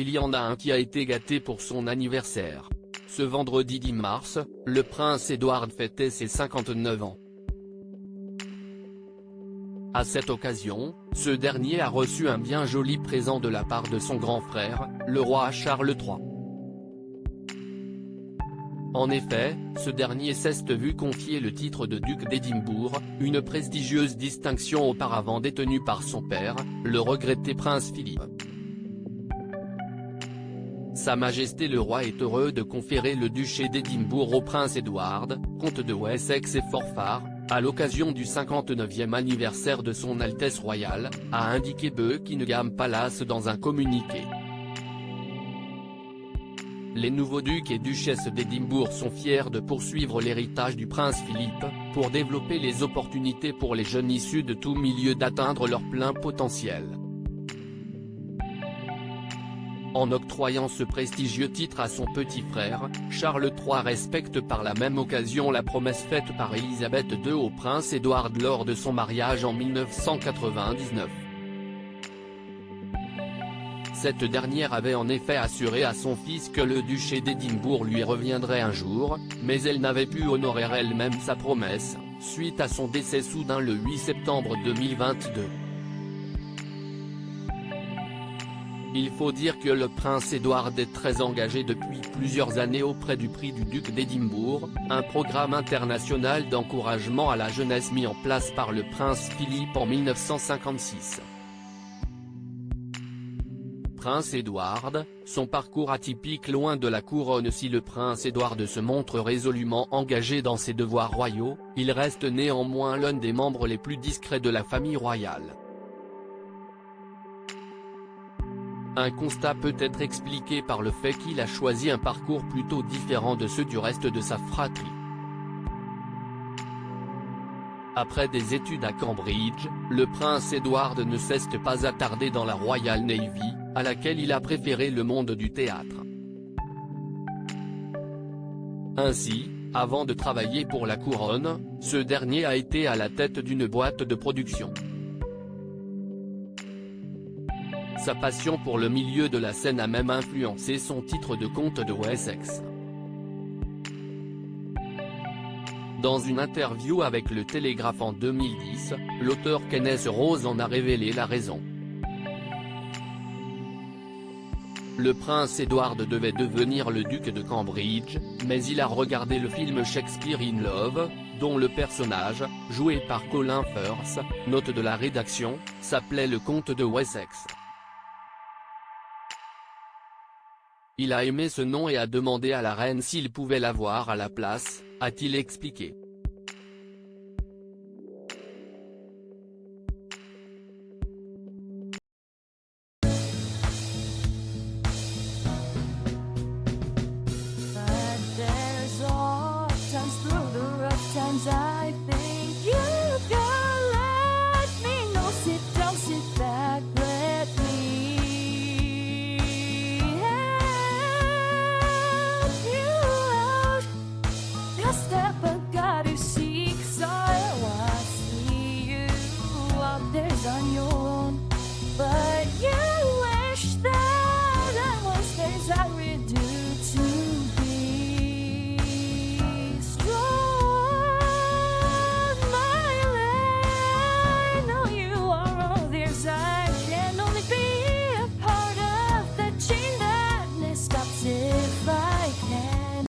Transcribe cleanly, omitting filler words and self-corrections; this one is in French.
il y en a un qui a été gâté pour son anniversaire. Ce vendredi 10 mars, le prince Édouard fêtait ses 59 ans. À cette occasion, ce dernier a reçu un bien joli présent de la part de son grand frère, le roi Charles III. En effet, ce dernier s'est vu confier le titre de duc d'Édimbourg, une prestigieuse distinction auparavant détenue par son père, le regretté prince Philippe. Sa Majesté le roi est heureux de conférer le duché d'Édimbourg au prince Édouard, comte de Wessex et Forfar, à l'occasion du 59e anniversaire de son Altesse royale, a indiqué Buckingham Palace dans un communiqué. Les nouveaux ducs et duchesses d'Édimbourg sont fiers de poursuivre l'héritage du prince Philippe, pour développer les opportunités pour les jeunes issus de tout milieu d'atteindre leur plein potentiel. En octroyant ce prestigieux titre à son petit frère, Charles III respecte par la même occasion la promesse faite par Élisabeth II au prince Édouard lors de son mariage en 1999. Cette dernière avait en effet assuré à son fils que le duché d'Édimbourg lui reviendrait un jour, mais elle n'avait pu honorer elle-même sa promesse, suite à son décès soudain le 8 septembre 2022. Il faut dire que le prince Édouard est très engagé depuis plusieurs années auprès du prix du duc d'Édimbourg, un programme international d'encouragement à la jeunesse mis en place par le prince Philippe en 1956. Prince Édouard, son parcours atypique loin de la couronne. Si le prince Édouard se montre résolument engagé dans ses devoirs royaux, il reste néanmoins l'un des membres les plus discrets de la famille royale. Un constat peut être expliqué par le fait qu'il a choisi un parcours plutôt différent de ceux du reste de sa fratrie. Après des études à Cambridge, le prince Édouard ne s'est pas attardé dans la Royal Navy, à laquelle il a préféré le monde du théâtre. Ainsi, avant de travailler pour la couronne, ce dernier a été à la tête d'une boîte de production. Sa passion pour le milieu de la scène a même influencé son titre de comte de Wessex. Dans une interview avec le Télégraphe en 2010, l'auteur Kenneth Rose en a révélé la raison. Le prince Édouard devait devenir le duc de Cambridge, mais il a regardé le film Shakespeare in Love, dont le personnage, joué par Colin Firth, note de la rédaction, s'appelait le comte de Wessex. Il a aimé ce nom et a demandé à la reine s'il pouvait l'avoir à la place, a-t-il expliqué. But there's all times through the rough times I